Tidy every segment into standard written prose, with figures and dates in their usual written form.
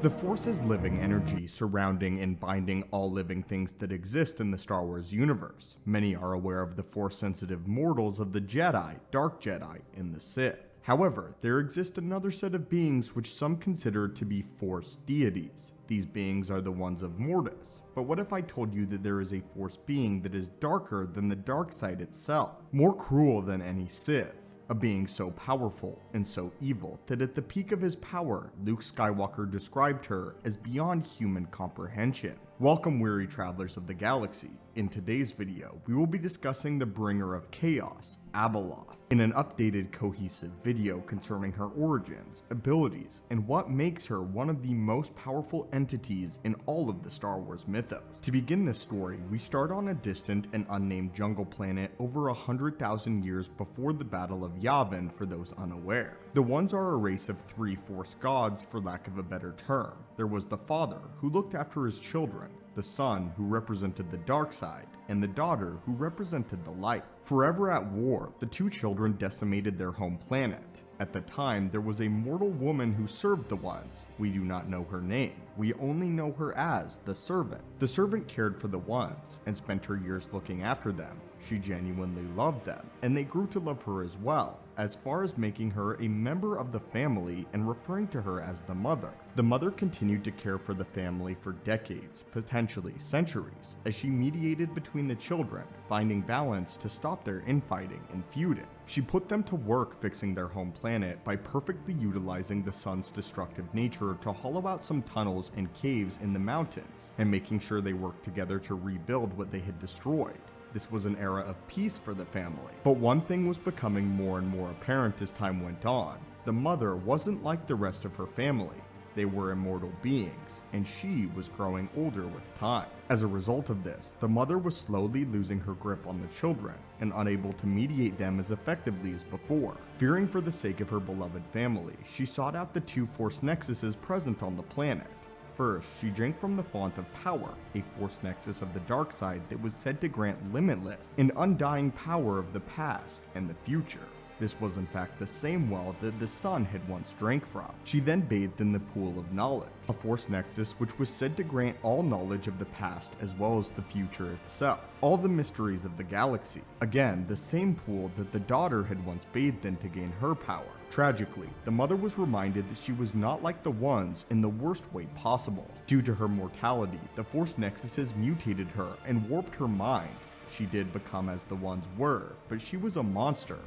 The Force is living energy surrounding and binding all living things that exist in the Star Wars universe. Many are aware of the Force-sensitive mortals of the Jedi, Dark Jedi, and the Sith. However, there exists another set of beings which some consider to be Force deities. These beings are the ones of Martynas. But what if I told you that there is a Force being that is darker than the dark side itself, more cruel than any Sith? A being so powerful and so evil that at the peak of his power, Luke Skywalker described her as beyond human comprehension. Welcome, weary travelers of the galaxy. In today's video, we will be discussing the bringer of chaos, Abeloth, in an updated cohesive video concerning her origins, abilities, and what makes her one of the most powerful entities in all of the Star Wars mythos. To begin this story, we start on a distant and unnamed jungle planet over 100,000 years before the Battle of Yavin for those unaware. The Ones are a race of 3 Force gods, for lack of a better term. There was the father, who looked after his children, the son, who represented the dark side, and the daughter, who represented the light. Forever at war, the two children decimated their home planet. At the time, there was a mortal woman who served the Ones. We do not know her name. We only know her as the Servant. The Servant cared for the Ones and spent her years looking after them. She genuinely loved them, and they grew to love her as well, as far as making her a member of the family and referring to her as the mother. The mother continued to care for the family for decades, potentially centuries, as she mediated between the children, finding balance to stop their infighting and feuding. She put them to work fixing their home planet by perfectly utilizing the sun's destructive nature to hollow out some tunnels and caves in the mountains, and making sure they worked together to rebuild what they had destroyed. This was an era of peace for the family. But one thing was becoming more and more apparent as time went on. The mother wasn't like the rest of her family. They were immortal beings, and she was growing older with time. As a result of this, the mother was slowly losing her grip on the children, and unable to mediate them as effectively as before. Fearing for the sake of her beloved family, she sought out the 2 Force nexuses present on the planet. First, she drank from the font of power, a Force nexus of the dark side that was said to grant limitless and undying power of the past and the future. This was in fact the same well that the sun had once drank from. She then bathed in the pool of knowledge, a Force nexus which was said to grant all knowledge of the past as well as the future itself, all the mysteries of the galaxy. Again, the same pool that the daughter had once bathed in to gain her power. Tragically, the mother was reminded that she was not like the Ones in the worst way possible. Due to her mortality, the Force nexuses mutated her and warped her mind. She did become as the Ones were, but she was a monster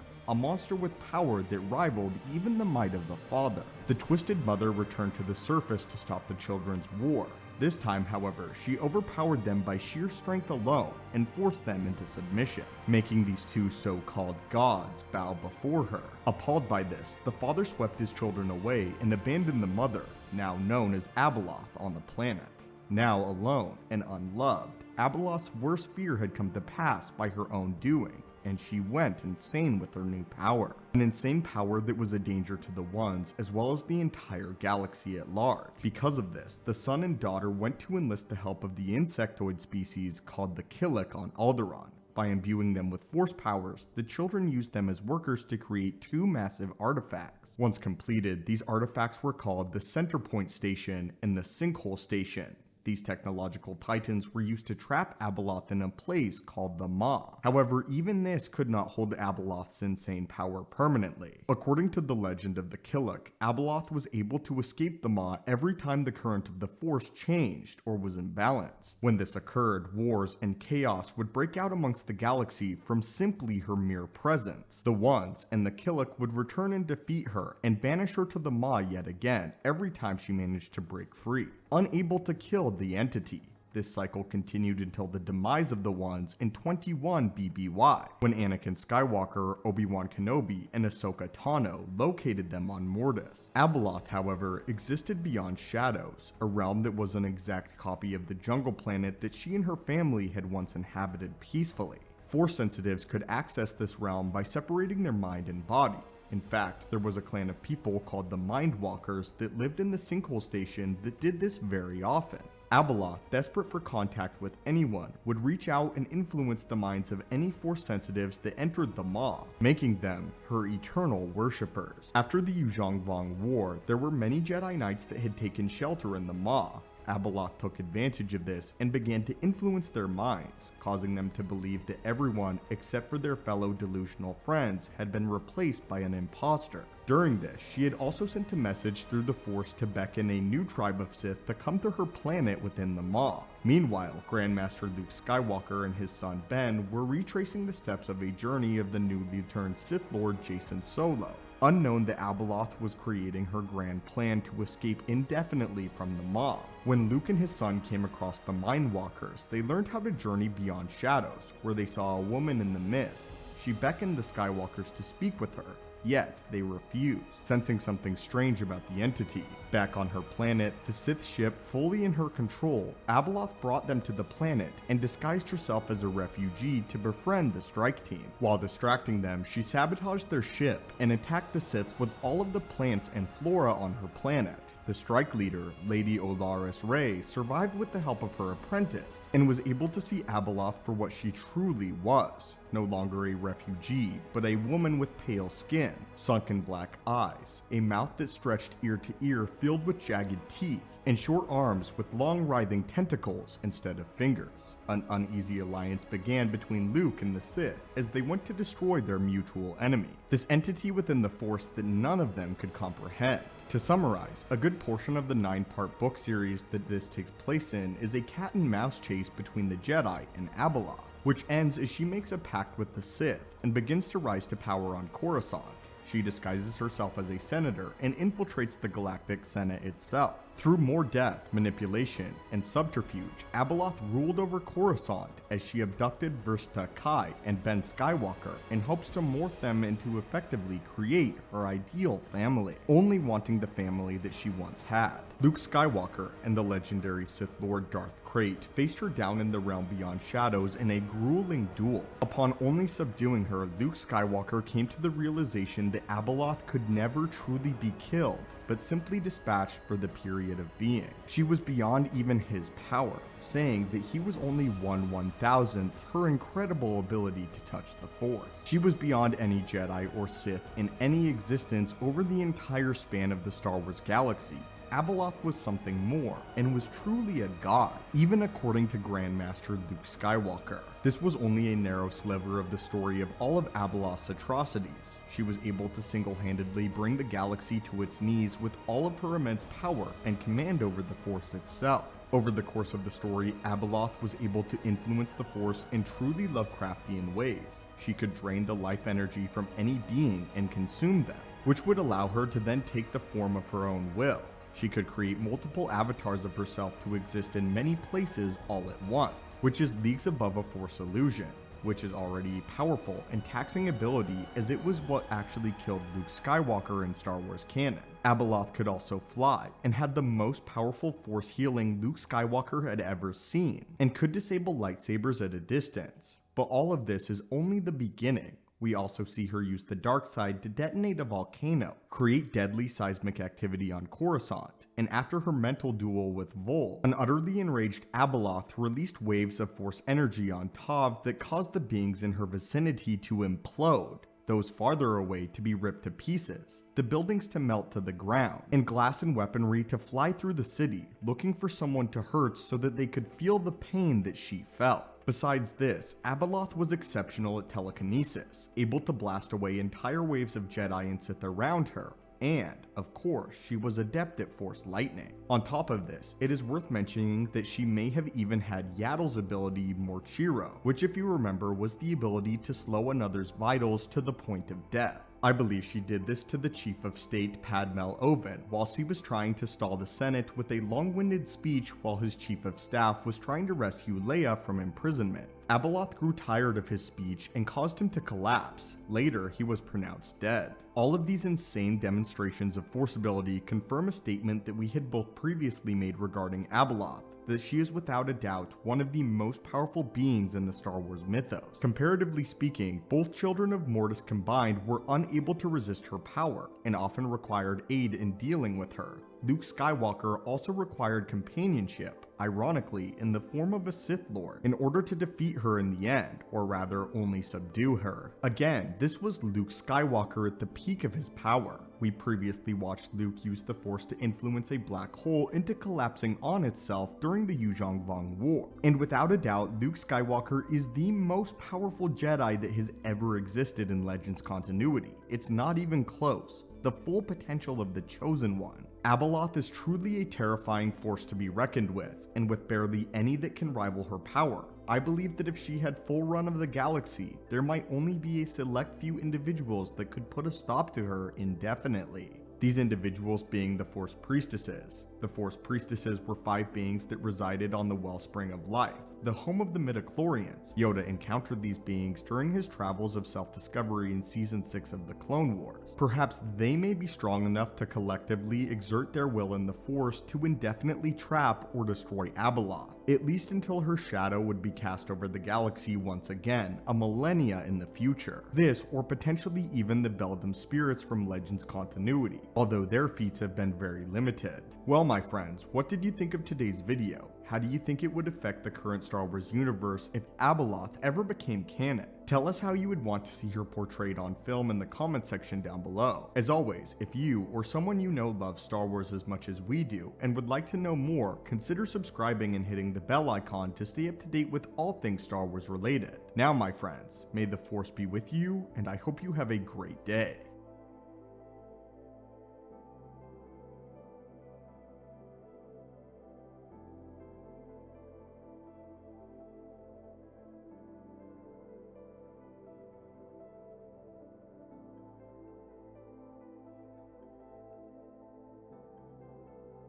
with power that rivaled even the might of the father. The twisted mother returned to the surface to stop the children's war. This time, however, she overpowered them by sheer strength alone and forced them into submission, making these 2 so-called gods bow before her. Appalled by this, the father swept his children away and abandoned the mother, now known as Abeloth, on the planet. Now alone and unloved, Abeloth's worst fear had come to pass by her own doing, and she went insane with her new power. An insane power that was a danger to the Ones as well as the entire galaxy at large. Because of this, the son and daughter went to enlist the help of the insectoid species called the Killik on Alderaan. By imbuing them with Force powers, the children used them as workers to create 2 massive artifacts. Once completed, these artifacts were called the Centerpoint Station and the Sinkhole Station. These technological titans were used to trap Abeloth in a place called the Maw. However, even this could not hold Abeloth's insane power permanently. According to the legend of the Killik, Abeloth was able to escape the Maw every time the current of the Force changed or was imbalanced. When this occurred, wars and chaos would break out amongst the galaxy from simply her mere presence. The Ones and the Killik would return and defeat her and banish her to the Maw yet again every time she managed to break free. Unable to kill the entity. This cycle continued until the demise of the Ones in 21 BBY, when Anakin Skywalker, Obi-Wan Kenobi, and Ahsoka Tano located them on Martynas. Abeloth, however, existed beyond shadows, a realm that was an exact copy of the jungle planet that she and her family had once inhabited peacefully. Force sensitives could access this realm by separating their mind and body. In fact, there was a clan of people called the Mindwalkers that lived in the Sinkhole Station that did this very often. Abeloth, desperate for contact with anyone, would reach out and influence the minds of any Force sensitives that entered the Maw, making them her eternal worshippers. After the Yuzhong-Vong War, there were many Jedi Knights that had taken shelter in the Maw. Abeloth took advantage of this and began to influence their minds, causing them to believe that everyone except for their fellow delusional friends had been replaced by an imposter. During this, she had also sent a message through the Force to beckon a new tribe of Sith to come to her planet within the Maw. Meanwhile, Grandmaster Luke Skywalker and his son Ben were retracing the steps of a journey of the newly turned Sith Lord Jacen Solo. Unknown that Abeloth was creating her grand plan to escape indefinitely from the Maw. When Luke and his son came across the Mindwalkers, they learned how to journey beyond shadows, where they saw a woman in the mist. She beckoned the Skywalkers to speak with her, yet they refused, sensing something strange about the entity. Back on her planet, the Sith ship fully in her control, Abeloth brought them to the planet and disguised herself as a refugee to befriend the strike team. While distracting them, she sabotaged their ship and attacked the Sith with all of the plants and flora on her planet. The strike leader, Lady Olaris Rey, survived with the help of her apprentice, and was able to see Abeloth for what she truly was. No longer a refugee, but a woman with pale skin, sunken black eyes, a mouth that stretched ear to ear filled with jagged teeth, and short arms with long writhing tentacles instead of fingers. An uneasy alliance began between Luke and the Sith as they went to destroy their mutual enemy, this entity within the Force that none of them could comprehend. To summarize, a good portion of the 9-part book series that this takes place in is a cat and mouse chase between the Jedi and Abeloth, which ends as she makes a pact with the Sith and begins to rise to power on Coruscant. She disguises herself as a senator and infiltrates the Galactic Senate itself. Through more death, manipulation, and subterfuge, Abeloth ruled over Coruscant as she abducted Versta Kai and Ben Skywalker in hopes to morph them into effectively create her ideal family, only wanting the family that she once had. Luke Skywalker and the legendary Sith Lord Darth Krayt faced her down in the realm beyond shadows in a grueling duel. Upon only subduing her, Luke Skywalker came to the realization that Abeloth could never truly be killed, but simply dispatched for the period of being. She was beyond even his power, saying that he was only 1/1000th her incredible ability to touch the Force. She was beyond any Jedi or Sith in any existence over the entire span of the Star Wars galaxy. Abeloth was something more, and was truly a god, even according to Grandmaster Luke Skywalker. This was only a narrow sliver of the story of all of Abeloth's atrocities. She was able to single-handedly bring the galaxy to its knees with all of her immense power and command over the Force itself. Over the course of the story, Abeloth was able to influence the Force in truly Lovecraftian ways. She could drain the life energy from any being and consume them, which would allow her to then take the form of her own will. She could create multiple avatars of herself to exist in many places all at once, which is leagues above a Force illusion, which is already a powerful and taxing ability as it was what actually killed Luke Skywalker in Star Wars canon. Abeloth could also fly, and had the most powerful Force healing Luke Skywalker had ever seen, and could disable lightsabers at a distance. But all of this is only the beginning. We also see her use the dark side to detonate a volcano, create deadly seismic activity on Coruscant, and after her mental duel with Vol, an utterly enraged Abeloth released waves of Force energy on Tav that caused the beings in her vicinity to implode, those farther away to be ripped to pieces, the buildings to melt to the ground, and glass and weaponry to fly through the city, looking for someone to hurt so that they could feel the pain that she felt. Besides this, Abeloth was exceptional at telekinesis, able to blast away entire waves of Jedi and Sith around her, and, of course, she was adept at Force lightning. On top of this, it is worth mentioning that she may have even had Yaddle's ability Morchiro, which if you remember was the ability to slow another's vitals to the point of death. I believe she did this to the Chief of State Padmel Oven whilst he was trying to stall the Senate with a long-winded speech while his Chief of Staff was trying to rescue Leia from imprisonment. Abeloth grew tired of his speech and caused him to collapse. Later, he was pronounced dead. All of these insane demonstrations of Force ability confirm a statement that we had both previously made regarding Abeloth, that she is without a doubt one of the most powerful beings in the Star Wars mythos. Comparatively speaking, both children of Mortis combined were unable to resist her power, and often required aid in dealing with her. Luke Skywalker also required companionship, ironically in the form of a Sith Lord, in order to defeat her in the end, or rather only subdue her. Again, this was Luke Skywalker at the peak of his power. We previously watched Luke use the Force to influence a black hole into collapsing on itself during the Yuzhong-Vong War. And without a doubt, Luke Skywalker is the most powerful Jedi that has ever existed in Legends continuity. It's not even close. The full potential of the Chosen One. Abeloth is truly a terrifying force to be reckoned with, and with barely any that can rival her power. I believe that if she had full run of the galaxy, there might only be a select few individuals that could put a stop to her indefinitely. These individuals being the Force Priestesses. The Force Priestesses were 5 beings that resided on the Wellspring of Life, the home of the midichlorians. Yoda encountered these beings during his travels of self-discovery in Season 6 of the Clone Wars. Perhaps they may be strong enough to collectively exert their will in the Force to indefinitely trap or destroy Abeloth, at least until her shadow would be cast over the galaxy once again, a millennia in the future. This, or potentially even the Beldam spirits from Legends continuity, although their feats have been very limited. Well, my friends, what did you think of today's video? How do you think it would affect the current Star Wars universe if Abeloth ever became canon? Tell us how you would want to see her portrayed on film in the comment section down below. As always, if you or someone you know loves Star Wars as much as we do and would like to know more, consider subscribing and hitting the bell icon to stay up to date with all things Star Wars related. Now, my friends, may the Force be with you, and I hope you have a great day.